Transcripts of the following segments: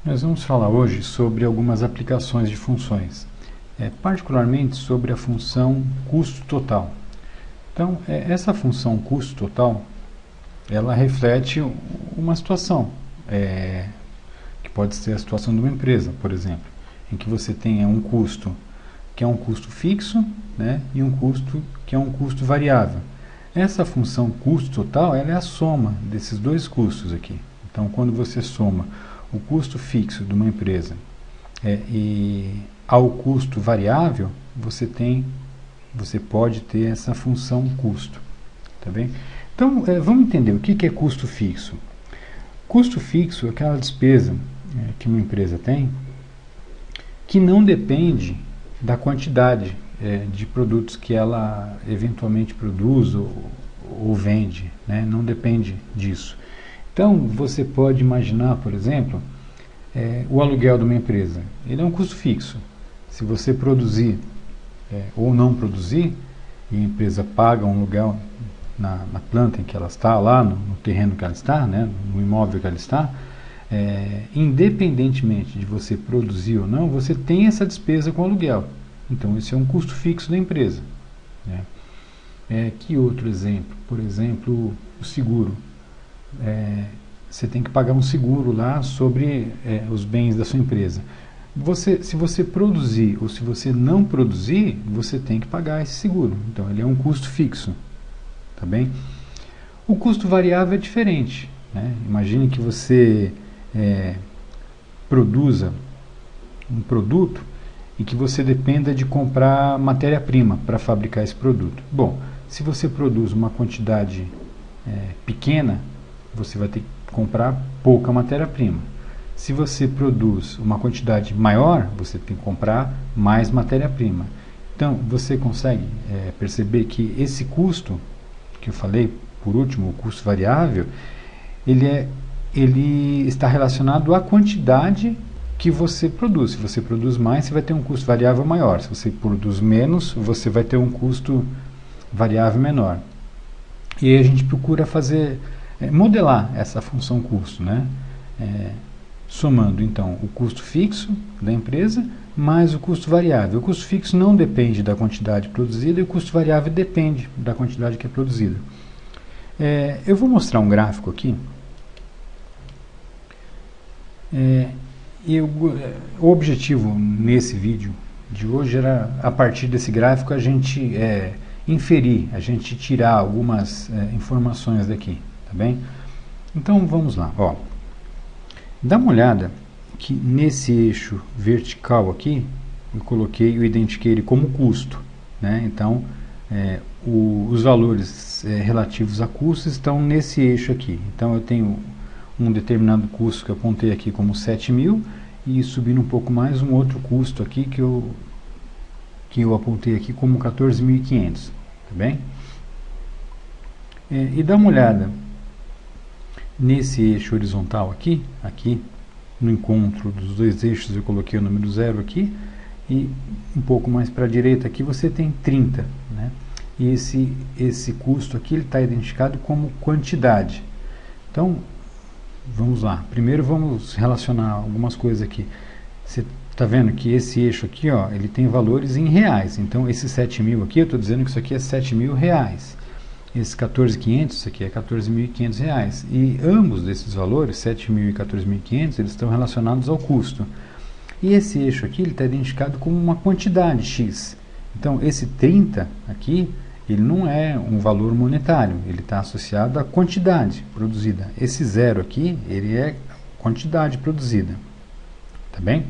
Nós vamos falar hoje sobre algumas aplicações de funções, particularmente sobre a função custo total. Então, essa função custo total, ela reflete uma situação, que pode ser a situação de uma empresa, por exemplo, em que você tenha um custo que é um custo fixo, né, e um custo que é um custo variável. Essa função custo total, ela é a soma desses dois custos aqui. Então, quando você soma o custo fixo de uma empresa e ao custo variável, você pode ter essa função custo, tá bem? Então, vamos entender o que é custo fixo. Custo fixo é aquela despesa que uma empresa tem que não depende da quantidade de produtos que ela eventualmente produz ou vende, né? Não depende disso. Então, você pode imaginar, por exemplo, o aluguel de uma empresa. Ele é um custo fixo. Se você produzir ou não produzir, e a empresa paga um aluguel na planta em que ela está, lá no terreno que ela está, né, no imóvel que ela está, independentemente de você produzir ou não, você tem essa despesa com aluguel. Então, esse é um custo fixo da empresa, né? Que outro exemplo? Por exemplo, o seguro. Você tem que pagar um seguro lá sobre os bens da sua empresa. Se você produzir ou se você não produzir, você tem que pagar esse seguro. Então, ele é um custo fixo, tá bem? O custo variável é diferente, né? Imagine que você produza um produto e que você dependa de comprar matéria-prima para fabricar esse produto. Bom, se você produz uma quantidade pequena, você vai ter que comprar pouca matéria-prima. Se você produz uma quantidade maior, você tem que comprar mais matéria-prima. Então, você consegue perceber que esse custo, que eu falei por último, o custo variável, ele está relacionado à quantidade que você produz. Se você produz mais, você vai ter um custo variável maior. Se você produz menos, você vai ter um custo variável menor. E aí a gente procura modelar essa função custo, né? Somando então o custo fixo da empresa mais o custo variável. O custo fixo não depende da quantidade produzida e o custo variável depende da quantidade que é produzida. Eu vou mostrar um gráfico aqui. O objetivo nesse vídeo de hoje era, a partir desse gráfico, a gente inferir, a gente tirar algumas informações daqui, tá bem? Então vamos lá, ó. Dá uma olhada que nesse eixo vertical aqui, eu identifiquei ele como custo, né? Então, os valores relativos a custos estão nesse eixo aqui. Então eu tenho um determinado custo que eu apontei aqui como 7.000 e subindo um pouco mais um outro custo aqui que eu apontei aqui como 14.500, tá bem? E dá uma olhada nesse eixo horizontal aqui no encontro dos dois eixos eu coloquei o número 0 aqui e um pouco mais para a direita aqui você tem 30, né? E esse custo aqui está identificado como quantidade. Então, vamos lá. Primeiro vamos relacionar algumas coisas aqui. Você está vendo que esse eixo aqui, ó, ele tem valores em reais. Então, esse 7.000 aqui, eu estou dizendo que isso aqui é 7.000 reais. Esse 14.500, isso aqui é 14.500 reais. E ambos desses valores, 7.000 e 14.500, eles estão relacionados ao custo. E esse eixo aqui, ele está identificado como uma quantidade X. Então, esse 30 aqui, ele não é um valor monetário, ele está associado à quantidade produzida. Esse 0 aqui, ele é quantidade produzida. Tá bem?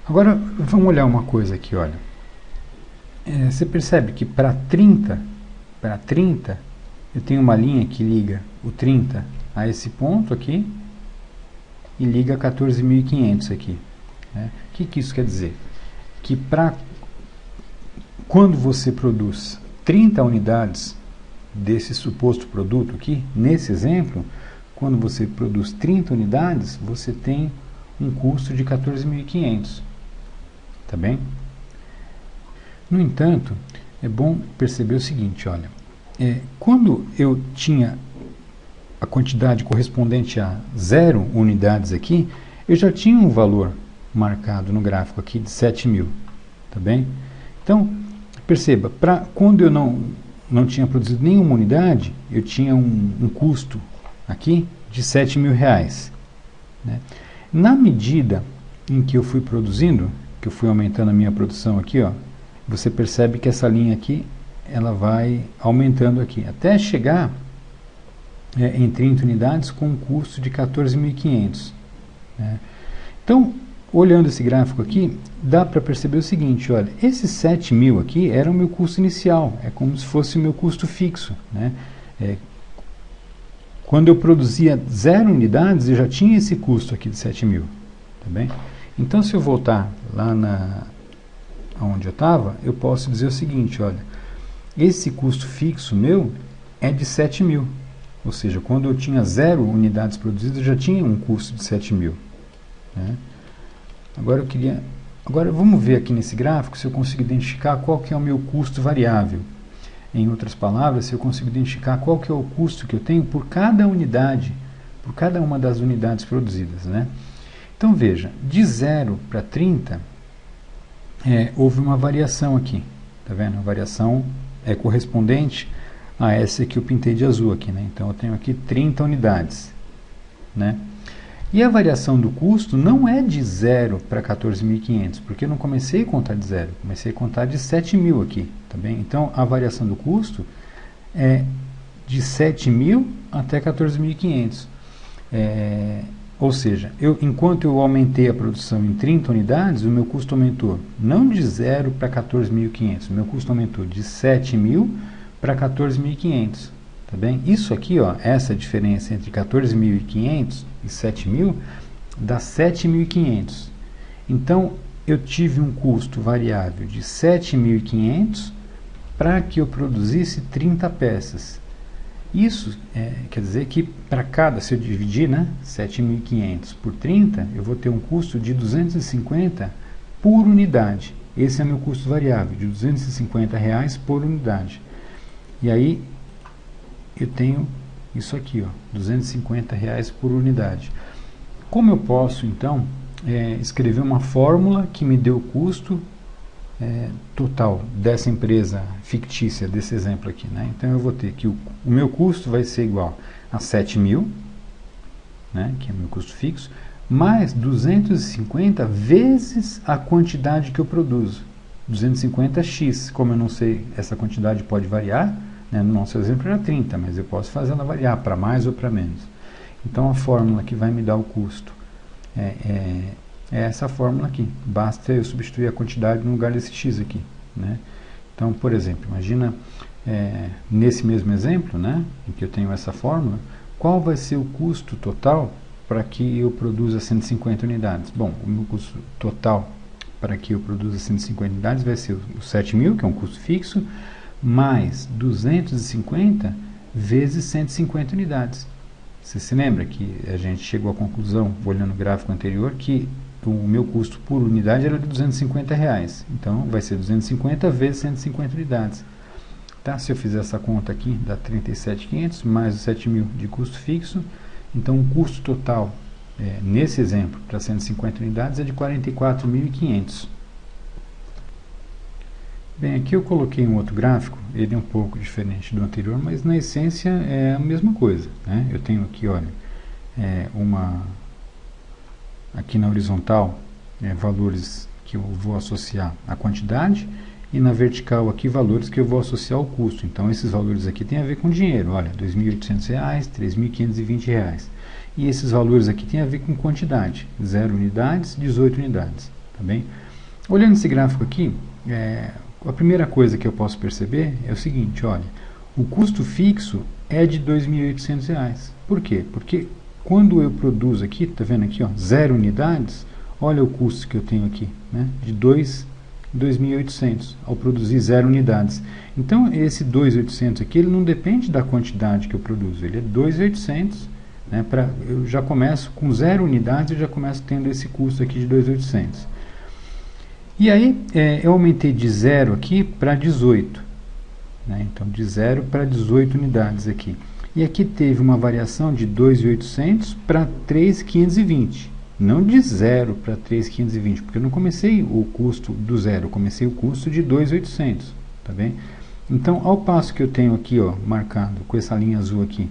Agora, vamos olhar uma coisa aqui, olha. Você percebe que para 30, eu tenho uma linha que liga o 30 a esse ponto aqui e liga 14.500 aqui. Né? O que isso quer dizer? Que quando você produz 30 unidades desse suposto produto aqui, nesse exemplo, quando você produz 30 unidades, você tem um custo de 14.500. Tá bem? No entanto, é bom perceber o seguinte, olha, quando eu tinha a quantidade correspondente a 0 unidades aqui, eu já tinha um valor marcado no gráfico aqui de 7.000, tá bem? Então, perceba, quando eu não tinha produzido nenhuma unidade, eu tinha um custo aqui de R$7.000, né? Na medida em que eu fui produzindo, que eu fui aumentando a minha produção aqui, ó, você percebe que essa linha aqui, ela vai aumentando aqui, até chegar em 30 unidades com um custo de 14.500, né? Então, olhando esse gráfico aqui, dá para perceber o seguinte, olha, esses 7.000 aqui era o meu custo inicial, é como se fosse o meu custo fixo, né? Quando eu produzia 0 unidades, eu já tinha esse custo aqui de 7.000, tá bem? Então, se eu voltar lá onde eu estava, eu posso dizer o seguinte, olha, esse custo fixo meu é de 7.000, ou seja, quando eu tinha 0 unidades produzidas, eu já tinha um custo de 7.000, né? Agora vamos ver aqui nesse gráfico se eu consigo identificar qual que é o meu custo variável. Em outras palavras, se eu consigo identificar qual que é o custo que eu tenho por cada unidade, por cada uma das unidades produzidas, né? Então veja, de 0 para 30, houve uma variação aqui, tá vendo? A variação é correspondente a essa que eu pintei de azul aqui, né? Então eu tenho aqui 30 unidades, né? E a variação do custo não é de 0 para 14.500, porque eu não comecei a contar de 0, comecei a contar de 7.000 aqui, tá bem? Então, a variação do custo é de 7.000 até 14.500. Ou seja, enquanto eu aumentei a produção em 30 unidades, o meu custo aumentou não de 0 para 14.500, o meu custo aumentou de 7.000 para 14.500. Tá bem? Isso aqui, ó, essa diferença entre 14.500 e 7.000 dá 7.500. Então, eu tive um custo variável de 7.500 para que eu produzisse 30 peças. Isso quer dizer que para cada, se eu dividir, né, 7.500 por 30, eu vou ter um custo de 250 por unidade. Esse é meu custo variável, de R$250 por unidade. E aí, eu tenho isso aqui, ó, R$250 por unidade. Como eu posso, então, escrever uma fórmula que me dê o custo total dessa empresa fictícia, desse exemplo aqui, né? Então, eu vou ter que o meu custo vai ser igual a 7.000, né, que é o meu custo fixo, mais 250 vezes a quantidade que eu produzo. 250x, como eu não sei, essa quantidade pode variar, né? No nosso exemplo era 30, mas eu posso fazer ela variar para mais ou para menos. Então, a fórmula que vai me dar o custo é essa fórmula aqui. Basta eu substituir a quantidade no lugar desse x aqui, né? Então, por exemplo, imagina nesse mesmo exemplo, né, em que eu tenho essa fórmula, qual vai ser o custo total para que eu produza 150 unidades? Bom, o meu custo total para que eu produza 150 unidades vai ser o 7.000, que é um custo fixo, mais 250 vezes 150 unidades. Você se lembra que a gente chegou à conclusão, olhando o gráfico anterior, que o meu custo por unidade era de R$250. Então, vai ser 250 vezes 150 unidades. Tá? Se eu fizer essa conta aqui, dá 37.500 mais os 7.000 de custo fixo. Então, o custo total, nesse exemplo, para 150 unidades, é de 44.500. Bem, aqui eu coloquei um outro gráfico, ele é um pouco diferente do anterior, mas na essência é a mesma coisa, né? Eu tenho aqui, olha, aqui na horizontal, valores que eu vou associar à quantidade, e na vertical aqui valores que eu vou associar ao custo. Então, esses valores aqui têm a ver com dinheiro, olha, R$2.800, R$3.520. E esses valores aqui têm a ver com quantidade, 0 unidades, 18 unidades, tá bem? Olhando esse gráfico aqui, a primeira coisa que eu posso perceber é o seguinte, olha, o custo fixo é de R$2.800. Por quê? Porque quando eu produzo aqui, tá vendo aqui, ó, 0 unidades, olha o custo que eu tenho aqui, né, de 2.800 ao produzir 0 unidades. Então, esse 2.800 aqui, ele não depende da quantidade que eu produzo, ele é 2.800, né, eu já começo com 0 unidades, eu já começo tendo esse custo aqui de 2.800. E aí, eu aumentei de 0 aqui para 18, né, então de 0 para 18 unidades aqui. E aqui teve uma variação de 2.800 para 3.520. não de 0 para 3.520, porque eu não comecei o custo do zero, eu comecei o custo de 2.800, tá bem? Então, ao passo que eu tenho aqui, ó, marcado com essa linha azul aqui,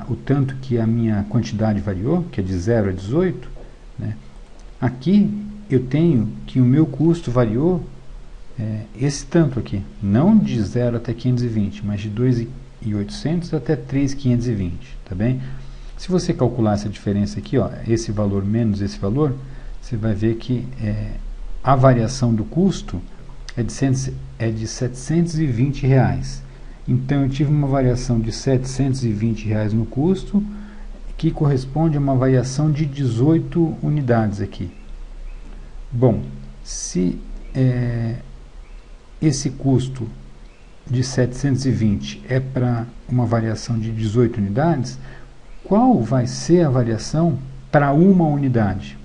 o tanto que a minha quantidade variou, que é de 0 a 18, né? Aqui eu tenho que o meu custo variou esse tanto aqui, não de 0 até 520, mas de 2.800 até 3.520, tá bem? Se você calcular essa diferença aqui, ó, esse valor menos esse valor, você vai ver que a variação do custo é de R$720. Então eu tive uma variação de R$720 no custo, que corresponde a uma variação de 18 unidades aqui. Bom, se esse custo de 720 é para uma variação de 18 unidades, qual vai ser a variação para uma unidade?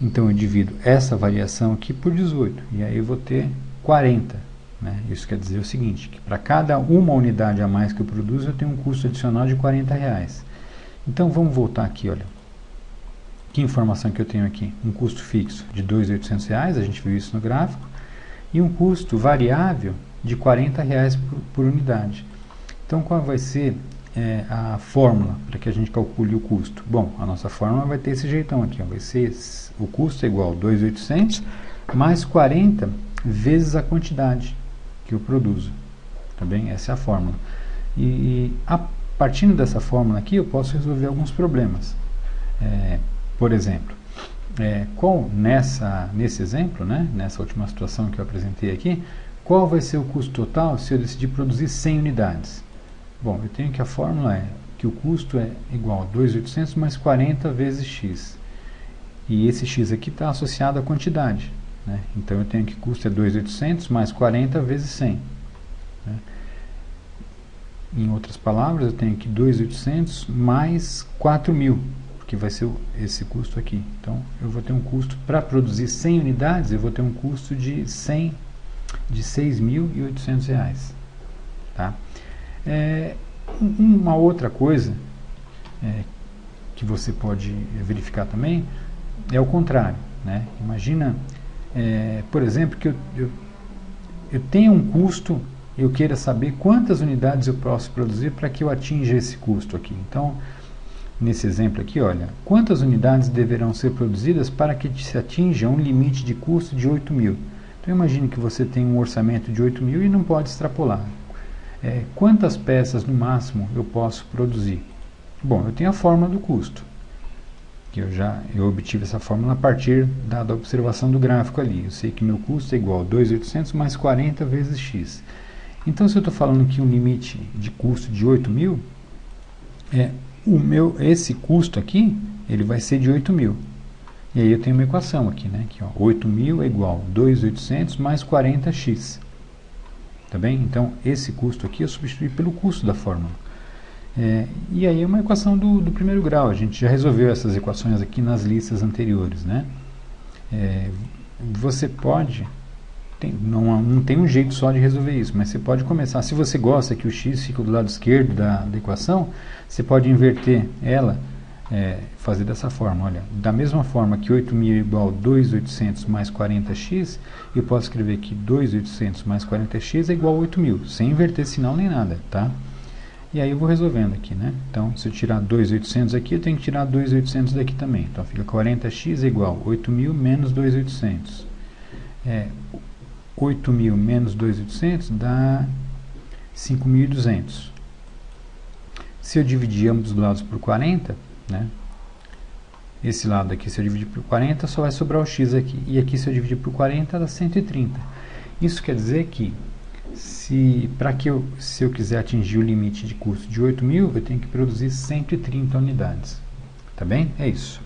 Então eu divido essa variação aqui por 18, e aí eu vou ter 40. Né? Isso quer dizer o seguinte, que para cada uma unidade a mais que eu produzo, eu tenho um custo adicional de R$40. Então vamos voltar aqui, olha. Que informação que eu tenho aqui? Um custo fixo de R$2.800, a gente viu isso no gráfico, e um custo variável de R$40 por unidade. Então qual vai ser a fórmula para que a gente calcule o custo? Bom, a nossa fórmula vai ter esse jeitão aqui, ó, vai ser o custo é igual a 2.800 mais 40 vezes a quantidade que eu produzo, tá bem? Essa é a fórmula. E partindo dessa fórmula aqui, eu posso resolver alguns problemas. Por exemplo, nesse exemplo, né, nessa última situação que eu apresentei aqui, qual vai ser o custo total se eu decidir produzir 100 unidades? Bom, eu tenho que a fórmula é que o custo é igual a 2.800 mais 40 vezes x. E esse x aqui está associado à quantidade. Né? Então eu tenho que o custo é 2.800 mais 40 vezes 100. Né? Em outras palavras, eu tenho que 2.800 mais 4.000, que vai ser esse custo aqui. Então eu vou ter um custo, para produzir 100 unidades, eu vou ter um custo de R$6.800. Tá? Uma outra coisa que você pode verificar também é o contrário. Né? Imagina, por exemplo, que eu tenho um custo, eu queira saber quantas unidades eu posso produzir para que eu atinja esse custo aqui. Então, nesse exemplo aqui, olha, quantas unidades deverão ser produzidas para que se atinja um limite de custo de 8.000? Então, imagine que você tem um orçamento de 8.000 e não pode extrapolar. Quantas peças no máximo eu posso produzir? Bom, eu tenho a fórmula do custo, que eu obtive essa fórmula a partir da observação do gráfico ali. Eu sei que meu custo é igual a 2.800 mais 40 vezes x. Então, se eu estou falando que um limite de custo de 8.000, esse custo aqui, ele vai ser de 8.000. E aí eu tenho uma equação aqui, né? Aqui, ó, 8.000 é igual a 2.800 mais 40x. Tá bem? Então, esse custo aqui eu substituí pelo custo da fórmula. E aí é uma equação do primeiro grau. A gente já resolveu essas equações aqui nas listas anteriores. Né? Você pode... não tem um jeito só de resolver isso, mas você pode começar. Se você gosta que o x fica do lado esquerdo da equação, você pode inverter ela, fazer dessa forma. Olha, da mesma forma que 8.000 é igual a 2.800 mais 40x, eu posso escrever que 2.800 mais 40x é igual a 8.000, sem inverter sinal nem nada, tá? E aí eu vou resolvendo aqui, né? Então, se eu tirar 2.800 aqui, eu tenho que tirar 2.800 daqui também. Então, fica 40x é igual a 8.000 menos 2.800. 8.000 menos 2.800 dá 5.200. Se eu dividir ambos os lados por 40, né? Esse lado aqui, se eu dividir por 40, só vai sobrar o x aqui. E aqui, se eu dividir por 40, dá 130. Isso quer dizer que, se eu quiser atingir o limite de custo de 8.000, eu tenho que produzir 130 unidades. Tá bem? É isso.